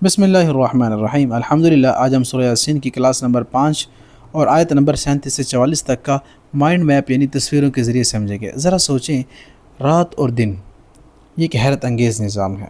بسم اللہ الرحمن الرحیم الحمدللہ۔ آج ہم سورہ یاسین کی کلاس نمبر 5 اور آیت نمبر 37 سے 44 تک کا مائنڈ میپ یعنی تصویروں کے ذریعے سمجھیں گے۔ ذرا سوچیں، رات اور دن یہ ایک حیرت انگیز نظام ہے۔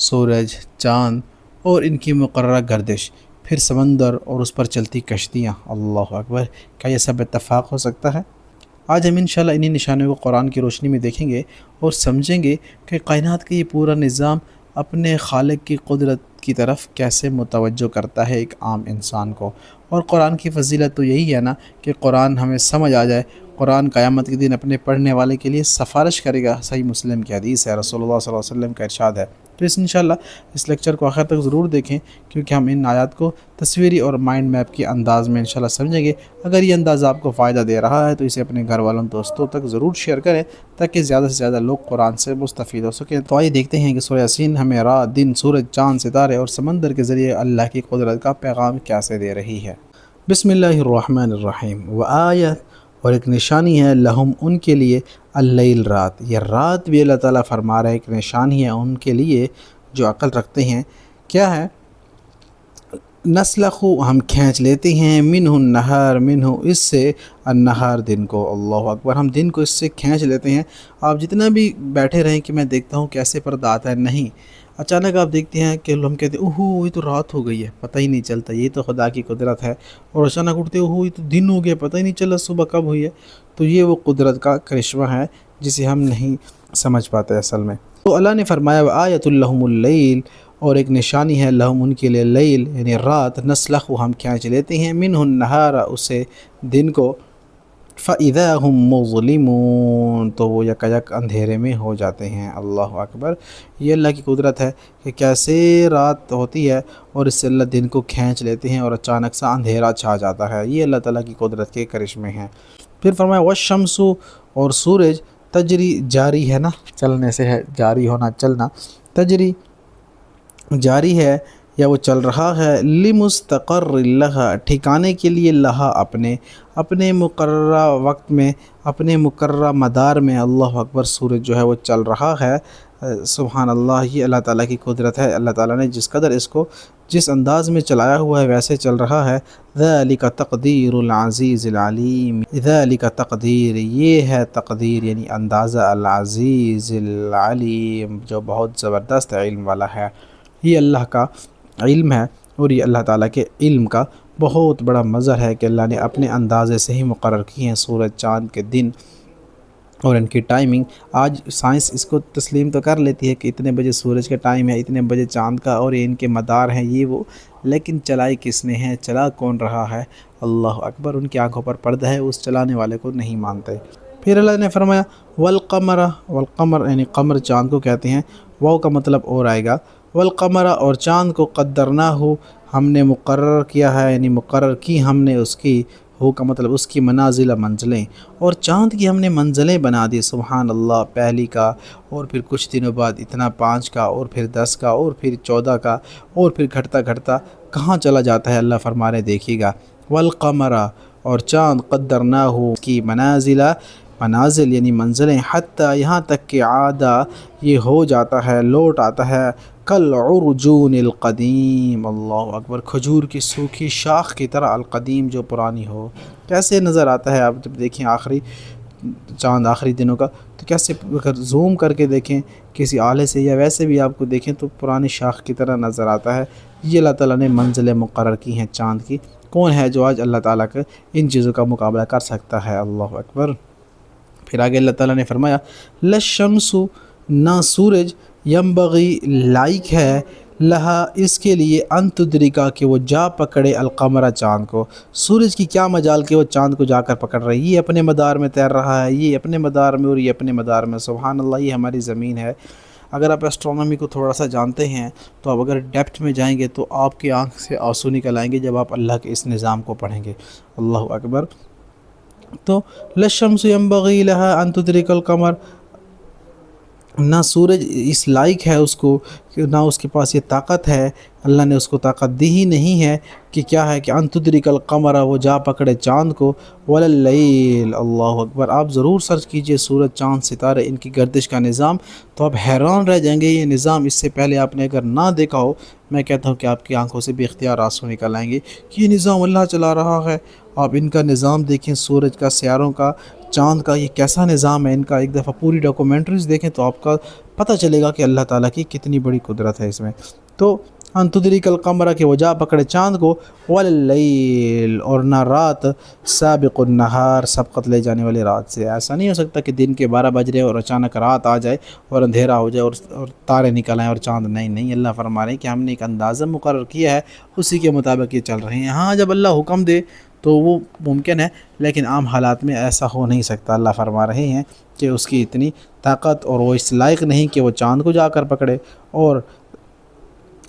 سورج، چاند اور ان کی مقررہ گردش، پھر سمندر اور اس پر چلتی کشتیاں، اللہ اکبر، کیا یہ سب اتفاق ہو سکتا ہے؟ آج ہم انشاءاللہ انہی نشانوں کو قرآن کی روشنی میں دیکھیں گے اور سمجھیں گے کہ کائنات کا یہ پورا نظام اپنے خالق کی قدرت کی طرف کیسے متوجہ کرتا ہے ایک عام انسان کو۔ اور قرآن کی فضیلت تو یہی ہے نا کہ قرآن ہمیں سمجھ آ جائے۔ قرآن قیامت کے دن اپنے پڑھنے والے کے لیے سفارش کرے گا۔ صحیح مسلم کی حدیث ہے، رسول اللہ صلی اللہ علیہ وسلم کا ارشاد ہے۔ تو انشاءاللہ اس لیکچر کو آخر تک ضرور دیکھیں، کیونکہ ہم ان آیات کو تصویری اور مائنڈ میپ کے انداز میں انشاءاللہ سمجھیں گے۔ اگر یہ انداز آپ کو فائدہ دے رہا ہے تو اسے اپنے گھر والوں دوستوں تک ضرور شیئر کریں تاکہ زیادہ سے زیادہ لوگ قرآن سے مستفید ہو سکیں۔ تو آئیے دیکھتے ہیں کہ سورہ یاسین ہمیں رات، دن، سورج، چاند، ستارے اور سمندر کے ذریعے اللہ کی قدرت کا پیغام کیسے دے رہی ہے۔ بسم اللہ الرحمن الرحیم۔ وآیت، اور ایک نشانی ہے، لہم، ان کے لیے، اللیل، رات۔ یہ رات بھی اللہ تعالیٰ فرما رہا ہے ایک نشانی ہے ان کے لیے جو عقل رکھتے ہیں۔ کیا ہے؟ نسلخ، ہم کھینچ لیتے ہیں، منہ النہار، منہ، اس سے، النہار، دن کو، اللہ اکبر، ہم دن کو اس سے کھینچ لیتے ہیں۔ آپ جتنا بھی بیٹھے رہیں کہ میں دیکھتا ہوں کیسے پردہ آتا ہے، نہیں، اچانک آپ دیکھتے ہیں کہ ہم کہتے ہیں اوہو یہ تو رات ہو گئی ہے، پتہ ہی نہیں چلتا، یہ تو خدا کی قدرت ہے۔ اور اچانک اٹھتے اوہو یہ تو دن ہو گیا، پتہ ہی نہیں چلا صبح کب ہوئی ہے۔ تو یہ وہ قدرت کا کرشمہ ہے جسے ہم نہیں سمجھ پاتے اصل میں۔ تو اللہ نے فرمایا وآیۃ لہم اللیل، اور ایک نشانی ہے لہم، ان کے لیے، لیل یعنی رات، نسلخ، ہم کھینچ لیتے ہیں، منہ النہار، اسے، دن کو، فَإِذَا هُمْ مُظْلِمُونَ، تو وہ یک اندھیرے میں ہو جاتے ہیں، اللہ اکبر۔ یہ اللہ کی قدرت ہے کہ کیسے رات ہوتی ہے اور اس سے اللہ دن کو کھینچ لیتے ہیں اور اچانک سا اندھیرا چھا جاتا ہے۔ یہ اللہ تعالیٰ کی قدرت کے کرشمے ہیں۔ پھر فرمایا وَالشَّمْسُ، اور سورج، تجری، جاری ہے نا، چلنے سے ہے جاری ہونا، چلنا، تجری، جاری ہے یا وہ چل رہا ہے، لمستقر لہا، ٹھکانے کے لیے، لہا، اپنے مقررہ وقت میں، اپنے مقررہ مدار میں، اللہ اکبر، سورج جو ہے وہ چل رہا ہے۔ سبحان اللہ، یہ اللہ تعالیٰ کی قدرت ہے۔ اللہ تعالیٰ نے جس قدر اس کو جس انداز میں چلایا ہوا ہے ویسے چل رہا ہے۔ ذَلِكَ تَقْدِيرُ الْعَزِيزِ الْعَلِيمِ، ذَلِكَ تقدیر، یہ ہے تقدیر یعنی اندازہ، العزیز العلیم، جو بہت زبردست علم والا ہے۔ یہ اللہ کا علم ہے اور یہ اللہ تعالیٰ کے علم کا بہت بڑا مظہر ہے کہ اللہ نے اپنے اندازے سے ہی مقرر کی ہیں سورج، چاند کے دن اور ان کی ٹائمنگ۔ آج سائنس اس کو تسلیم تو کر لیتی ہے کہ اتنے بجے سورج کا ٹائم ہے، اتنے بجے چاند کا، اور ان کے مدار ہیں یہ وہ، لیکن چلائی کس نے ہے، چلا کون رہا ہے، اللہ اکبر، ان کی آنکھوں پر پردہ ہے، اس چلانے والے کو نہیں مانتے۔ پھر اللہ نے فرمایا والقمر، والقمر یعنی قمر چاند کو کہتے ہیں، واو کا مطلب اور آئے گا، والقمر، اور چاند کو، قدرناہ، ہم نے مقرر کیا ہے یعنی مقرر کی ہم نے اس کی، ہو کا مطلب اس کی، منازل، منزلیں، اور چاند کی ہم نے منزلیں بنا دی، سبحان اللہ، پہلی کا، اور پھر کچھ دنوں بعد اتنا 5 کا، اور پھر 10 کا، اور پھر 14 کا، اور پھر گھٹتا گھٹتا کہاں چلا جاتا ہے، اللہ فرما رہے دیکھیے گا، والقمر، اور چاند، قدرناہ، کی منازل، منازل یعنی منزلیں، حتیٰ، یہاں تک کہ عادہ، یہ ہو جاتا ہے، لوٹ آتا ہے، کالعرجون القدیم، اللہ اکبر، کھجور کی سوکھی شاخ کی طرح، القدیم، جو پرانی ہو۔ کیسے نظر آتا ہے، آپ جب دیکھیں آخری چاند آخری دنوں کا تو کیسے، اگر زوم کر کے دیکھیں کسی آلے سے یا ویسے بھی آپ کو دیکھیں تو پرانی شاخ کی طرح نظر آتا ہے۔ یہ اللہ تعالیٰ نے منزلیں مقرر کی ہیں چاند کی۔ کون ہے جو آج اللہ تعالیٰ کا ان چیزوں کا مقابلہ کر سکتا ہے، اللہ اکبر۔ پھر آگے اللہ تعالیٰ نے فرمایا لَلشَّمْسُ، نہ سورج، ینبغی، لائق ہے، لہا، اس کے لیے، ان تدرکا، کہ وہ جا پکڑے، القمر، چاند کو۔ سورج کی کیا مجال کہ وہ چاند کو جا کر پکڑ رہی ہے، یہ اپنے مدار میں تیر رہا ہے، یہ اپنے مدار میں اور یہ اپنے مدار میں، سبحان اللہ، یہ ہماری زمین ہے۔ اگر آپ ایسٹرونومی کو تھوڑا سا جانتے ہیں تو آپ اگر ڈیپتھ میں جائیں گے تو آپ کی آنکھ سے آنسو نکل آئیں گے جب آپ اللہ کے اس نظام کو پڑھیں گے، اللہ اکبر۔ تو لَلشَّمْسُ يَنبَغِي لَهَا أَن تُدْرِكَ الْقَمَرَ، نہ سورج اس لائق ہے اس کو کہ نہ اس کے پاس یہ طاقت ہے، اللہ نے اس کو طاقت دی ہی نہیں ہے کہ کیا ہے کہ ان تدرک القمر، وہ جا پکڑے چاند کو، ولا اللیل، اللہ اکبر۔ آپ ضرور سرچ کیجئے سورج، چاند، ستارے، ان کی گردش کا نظام، تو آپ حیران رہ جائیں گے۔ یہ نظام اس سے پہلے آپ نے اگر نہ دیکھا ہو، میں کہتا ہوں کہ آپ کی آنکھوں سے بے اختیار آنسو نکل آئیں گے کہ یہ نظام اللہ چلا رہا ہے۔ آپ ان کا نظام دیکھیں، سورج کا، سیاروں کا، چاند کا، یہ کیسا نظام ہے ان کا۔ ایک دفعہ پوری ڈاکومنٹریز دیکھیں تو آپ کا پتہ چلے گا کہ اللہ تعالیٰ کی کتنی بڑی قدرت ہے اس میں۔ تو ان تدرک القمر، کہ وہ جا پکڑے چاند کو، واللیل، اور نہ رات، سابق النہار، سبقت لے جانے والی رات سے۔ ایسا نہیں ہو سکتا کہ دن کے 12 بج رہے اور اچانک رات آ جائے اور اندھیرا ہو جائے اور تارے نکل آئیں اور چاند نہیں۔ اللہ فرما رہے ہیں کہ ہم نے ایک اندازہ مقرر کیا ہے، اسی کے مطابق یہ چل رہے ہیں۔ ہاں، جب اللہ حکم دے تو وہ ممکن ہے، لیکن عام حالات میں ایسا ہو نہیں سکتا۔ اللہ فرما رہے ہیں کہ اس کی اتنی طاقت، اور وہ اس لائق نہیں کہ وہ چاند کو جا کر پکڑے۔ اور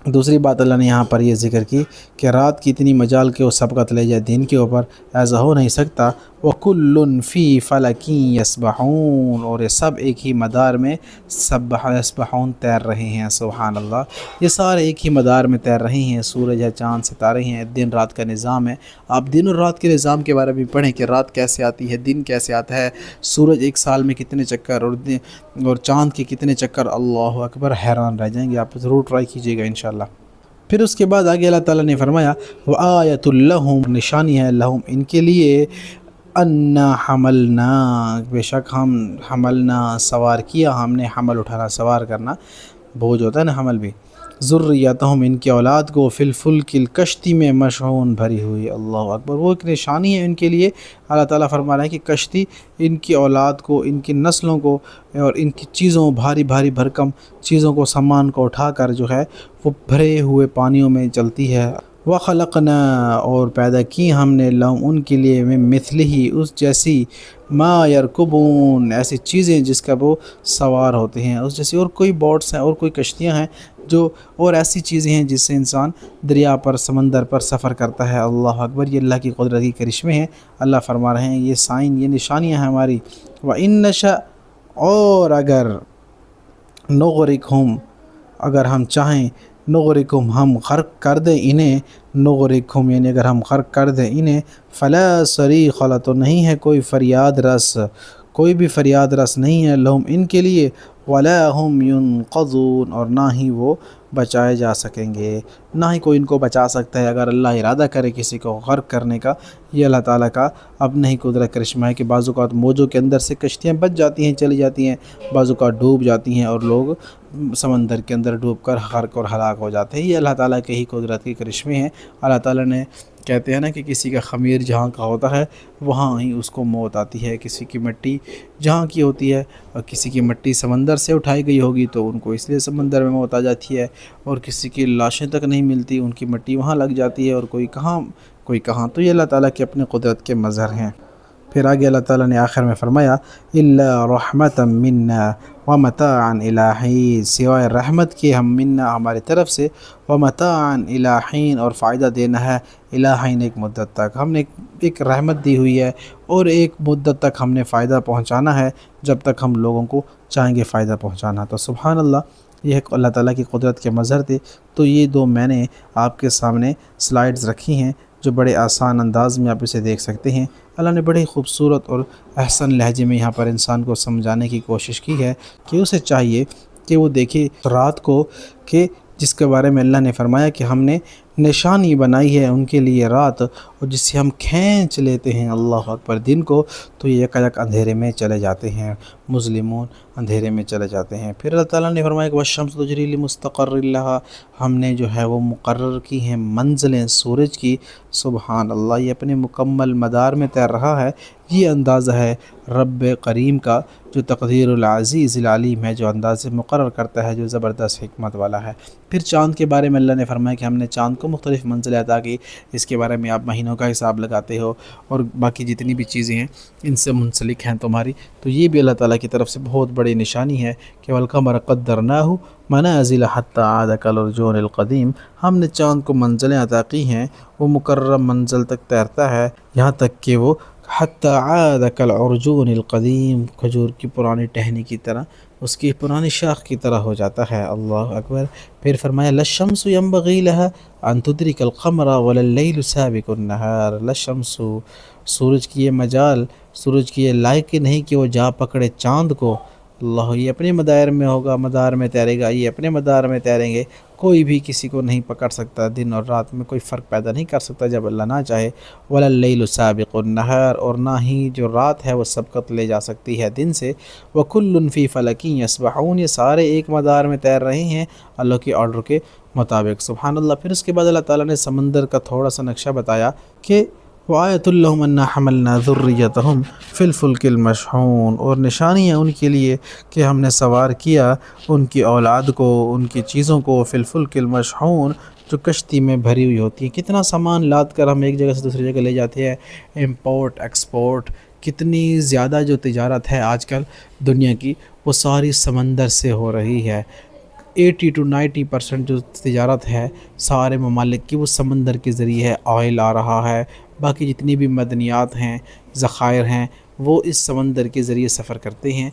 دوسری بات اللہ نے یہاں پر یہ ذکر کی کہ رات کی اتنی مجال کہ وہ سبقت لے جائے دن کے اوپر، ایسا ہو نہیں سکتا۔ وَكُلٌّ فِي فَلَكٍ يَسْبَحُونَ، اور یہ سب ایک ہی مدار میں یسبحون، تیر رہے ہیں۔ سبحان اللہ، یہ سارے ایک ہی مدار میں تیر رہے ہیں۔ سورج ہے، چاند، ستارے ہیں، دن رات کا نظام ہے۔ آپ دن اور رات کے نظام کے بارے میں پڑھیں کہ رات کیسے آتی ہے، دن کیسے آتا ہے، سورج ایک سال میں کتنے چکر، اور چاند کے کتنے چکر۔ اللہ اکبر، حیران رہ جائیں گے۔ آپ ضرور ٹرائی کیجیے گا انشاءاللہ۔ پھر اس کے بعد آگے اللہ تعالیٰ نے فرمایا وَآیَةٌ لَّهُمْ، نشانی ہے، لہم، ان کے لیے، انا حملنا، بے شک ہم، حملنا، سوار کیا ہم نے، حمل اٹھانا، سوار کرنا، بوجھ ہوتا ہے نا حمل بھی، ذریتہم، ان کی اولاد کو، فی الفلک، کشتی میں، مشحون، بھری ہوئی۔ اللہ اکبر، وہ ایک نشانی ہے ان کے لیے۔ اللہ تعالیٰ فرما رہے ہیں کہ کشتی ان کی اولاد کو، ان کی نسلوں کو، اور ان کی چیزوں، بھاری بھاری بھرکم چیزوں کو، سامان کو اٹھا کر جو ہے وہ بھرے ہوئے پانیوں میں چلتی ہے۔ وَخَلَقْنَا، اور پیدا کی ہم نے، لہم، ان کے لیے، میں مثلہ، اس جیسی، ما یرکبون، ایسی چیزیں جس کا وہ سوار ہوتے ہیں، اس جیسی اور کوئی بوٹس ہیں اور کوئی کشتیاں ہیں جو، اور ایسی چیزیں ہیں جس سے انسان دریا پر، سمندر پر سفر کرتا ہے۔ اللہ اکبر، یہ اللہ کی قدرت کی کرشمے ہیں۔ اللہ فرما رہے ہیں یہ سائن، یہ نشانیاں ہیں ہماری۔ وَإِن نَشَأْ، اور اگر، نغرقہم، اگر ہم چاہیں، نغرقہم، ہم غرق کر دیں انہیں، نغرقہم یعنی اگر ہم غرق کر دیں انہیں، فلا صریخ، تو نہیں ہے کوئی فریاد رس، کوئی بھی فریاد رس نہیں ہے، لہم، ان کے لیے، ولا هم ينقذون، اور نہ ہی وہ بچائے جا سکیں گے، نہ ہی کوئی ان کو بچا سکتا ہے اگر اللہ ارادہ کرے کسی کو غرق کرنے کا۔ یہ اللہ تعالیٰ کا اپنا ہی قدرت کرشمہ ہے کہ بعض اوقات موجوں کے اندر سے کشتیاں بچ جاتی ہیں، چلی جاتی ہیں، بعض اوقات ڈوب جاتی ہیں اور لوگ سمندر کے اندر ڈوب کر غرق اور ہلاک ہو جاتے ہیں۔ یہ اللہ تعالیٰ کے ہی قدرت کے کرشمے ہیں۔ اللہ تعالیٰ نے، کہتے ہیں نا کہ کسی کا خمیر جہاں کا ہوتا ہے وہاں ہی اس کو موت آتی ہے، کسی کی مٹی جہاں کی ہوتی ہے، اور کسی کی مٹی سمندر سے اٹھائی گئی ہوگی تو ان کو اس لیے سمندر میں موت آ جاتی ہے، اور کسی کی لاشیں تک نہیں ملتی، ان کی مٹی وہاں لگ جاتی ہے، اور کوئی کہاں کوئی کہاں۔ تو یہ اللہ تعالیٰ کے اپنے قدرت کے مظہر ہیں۔ پھر آگے اللہ تعالیٰ نے آخر میں فرمایا الا رحمتا منا ومتاعا الی حین، سوائے رحمت کے، ہم منا، ہماری طرف سے، ومتاعا الی حین، اور فائدہ دینا ہے، الی حین، ایک مدت تک، ہم نے ایک رحمت دی ہوئی ہے، اور ایک مدت تک ہم نے فائدہ پہنچانا ہے، جب تک ہم لوگوں کو چاہیں گے فائدہ پہنچانا۔ تو سبحان اللہ، یہ اللہ تعالیٰ کی قدرت کے مظہر تھے۔ تو یہ دو میں نے آپ کے سامنے سلائیڈز رکھی ہیں جو بڑے آسان انداز میں آپ اسے دیکھ سکتے ہیں۔ اللہ نے بڑے خوبصورت اور احسن لہجے میں یہاں پر انسان کو سمجھانے کی کوشش کی ہے کہ اسے چاہیے کہ وہ دیکھے رات کو، کہ جس کے بارے میں اللہ نے فرمایا کہ ہم نے نشانی بنائی ہے ان کے لیے رات، اور جس سے ہم کھینچ لیتے ہیں، اللہ اکبر، دن کو، تو یہ یک اندھیرے میں چلے جاتے ہیں، مظلمون، اندھیرے میں چلے جاتے ہیں۔ پھر اللہ تعالیٰ نے فرمایا کہ والشمس تجری لمستقر لہا، ہم نے جو ہے وہ مقرر کی ہیں منزلیں سورج کی۔ سبحان اللہ، یہ اپنے مکمل مدار میں تیر رہا ہے۔ یہ اندازہ ہے رب کریم کا، جو تقدیر العزیز العلیم ہے، جو انداز مقرر کرتا ہے، جو زبردست حکمت والا ہے۔ پھر چاند کے بارے میں اللہ نے فرمایا کہ ہم نے چاند کو مختلف منزلیں عطا کی، اس کے بارے میں آپ مہینوں کا حساب لگاتے ہو، اور باقی جتنی بھی چیزیں ہیں ان سے منسلک ہیں تمہاری۔ تو یہ بھی اللہ تعالیٰ کی طرف سے بہت بڑی نشانی ہے کہ والقمر قدرناہ منازل حتی عاد کالعرجون القدیم، ہم نے چاند کو منزلیں عطا کی ہیں، وہ مقرر منزل تک تیرتا ہے، یہاں تک کہ وہ حتی عاد کالعرجون القدیم، کھجور کی پرانی ٹہنی کی طرح اس کی پرانی شاخ کی طرح ہو جاتا ہے۔ اللہ اکبر۔ پھر فرمایا لَلشَّمْسُ يَنبَغِي لَهَا أَن تُدْرِكَ الْقَمَرَ وَلَا اللَّيْلُ سَابِقُ النَّهَارِ۔ لَلشَّمْسُ، سورج کی یہ مجال، سورج کی یہ لائق نہیں کہ وہ جا پکڑے چاند کو۔ اللہ، یہ اپنے مدار میں ہوگا، مدار میں تیرے گا، یہ اپنے مدار میں تیریں گے، کوئی بھی کسی کو نہیں پکڑ سکتا، دن اور رات میں کوئی فرق پیدا نہیں کر سکتا جب اللہ نہ چاہے۔ وَلَا اللَّيْلُ سَابِقُ النَّهَارِ، اور نہ ہی جو رات ہے وہ سبقت لے جا سکتی ہے دن سے۔ وَكُلٌّ فِي فَلَكٍ يَسْبَحُونَ، یہ سارے ایک مدار میں تیر رہے ہیں اللہ کے آرڈر کے مطابق۔ سبحان اللہ۔ پھر اس کے بعد اللہ تعالیٰ نے سمندر کا تھوڑا سا نقشہ بتایا کہ وَآیَةٌ لَهُمْ أَنَّا حَمَلْنَا ذُرِّيَّتَهُمْ فِي الْفُلْكِ الْمَشْحُونِ، اور نشانی ہے ان کے لیے کہ ہم نے سوار کیا ان کی اولاد کو، ان کی چیزوں کو، فی الفلک المشحون، جو کشتی میں بھری ہوئی ہوتی ہے۔ کتنا سامان لاد کر ہم ایک جگہ سے دوسری جگہ لے جاتے ہیں، امپورٹ ایکسپورٹ، کتنی زیادہ جو تجارت ہے آج کل دنیا کی وہ ساری سمندر سے ہو رہی ہے۔ 80 to 90% جو تجارت ہے سارے ممالک کی وہ سمندر کے ذریعے ہے۔ آئل آ رہا ہے، باقی جتنی بھی معدنیات ہیں، ذخائر ہیں، وہ اس سمندر کے ذریعے سفر کرتے ہیں۔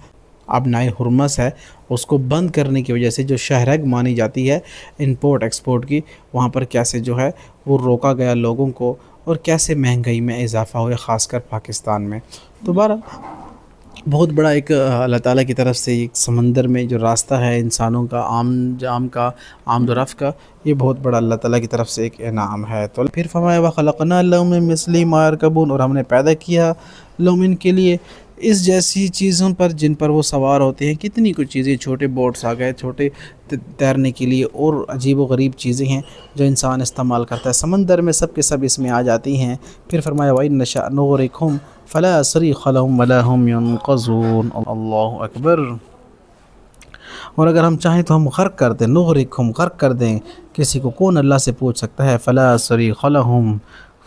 اب نائے ہرمز ہے، اس کو بند کرنے کی وجہ سے جو شہرگ مانی جاتی ہے امپورٹ ایکسپورٹ کی، وہاں پر کیسے جو ہے وہ روکا گیا لوگوں کو، اور کیسے مہنگائی میں اضافہ ہوا، خاص کر پاکستان میں۔ تو بہرحال بہت بڑا ایک اللہ تعالیٰ کی طرف سے ایک سمندر میں جو راستہ ہے انسانوں کا، عام کا، آمد و رفت کا، یہ بہت بڑا اللہ تعالیٰ کی طرف سے ایک انعام ہے۔ تو پھر فرمایا وَخَلَقْنَا لَهُم مِّن مِّثْلِهِ مَا يَرْكَبُونَ، اور ہم نے پیدا کیا لهم ان کے لیے اس جیسی چیزوں پر جن پر وہ سوار ہوتے ہیں۔ کتنی کچھ چیزیں، چھوٹے بوٹس آ گئے، چھوٹے تیرنے کے لیے، اور عجیب و غریب چیزیں ہیں جو انسان استعمال کرتا ہے سمندر میں، سب کے سب اس میں آ جاتی ہیں۔ پھر فرمایا وَإِن نَّشَأْ نُغْرِقْهُمْ فَلَا صَرِيخَ لَهُمْ وَلَا هُمْ يُنقَذُونَ۔ اللہ اکبر۔ اور اگر ہم چاہیں تو ہم غرق کر دیں، نغرقہم، غرق کر دیں کسی کو، کون اللہ سے پوچھ سکتا ہے؟ فلا صریخ لہم،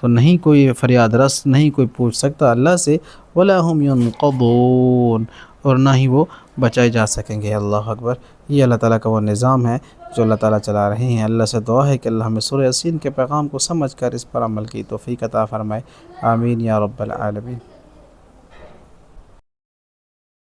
تو نہیں کوئی فریاد رس، نہیں کوئی پوچھ سکتا اللہ سے، ولا هم ينقضون، اور نہ ہی وہ بچائے جا سکیں گے۔ اللہ اکبر۔ یہ اللہ تعالیٰ کا وہ نظام ہے جو اللہ تعالیٰ چلا رہے ہیں۔ اللہ سے دعا ہے کہ اللہ ہمیں سورہ یاسین کے پیغام کو سمجھ کر اس پر عمل کی توفیق عطا فرمائے۔ آمین یا رب العالمین۔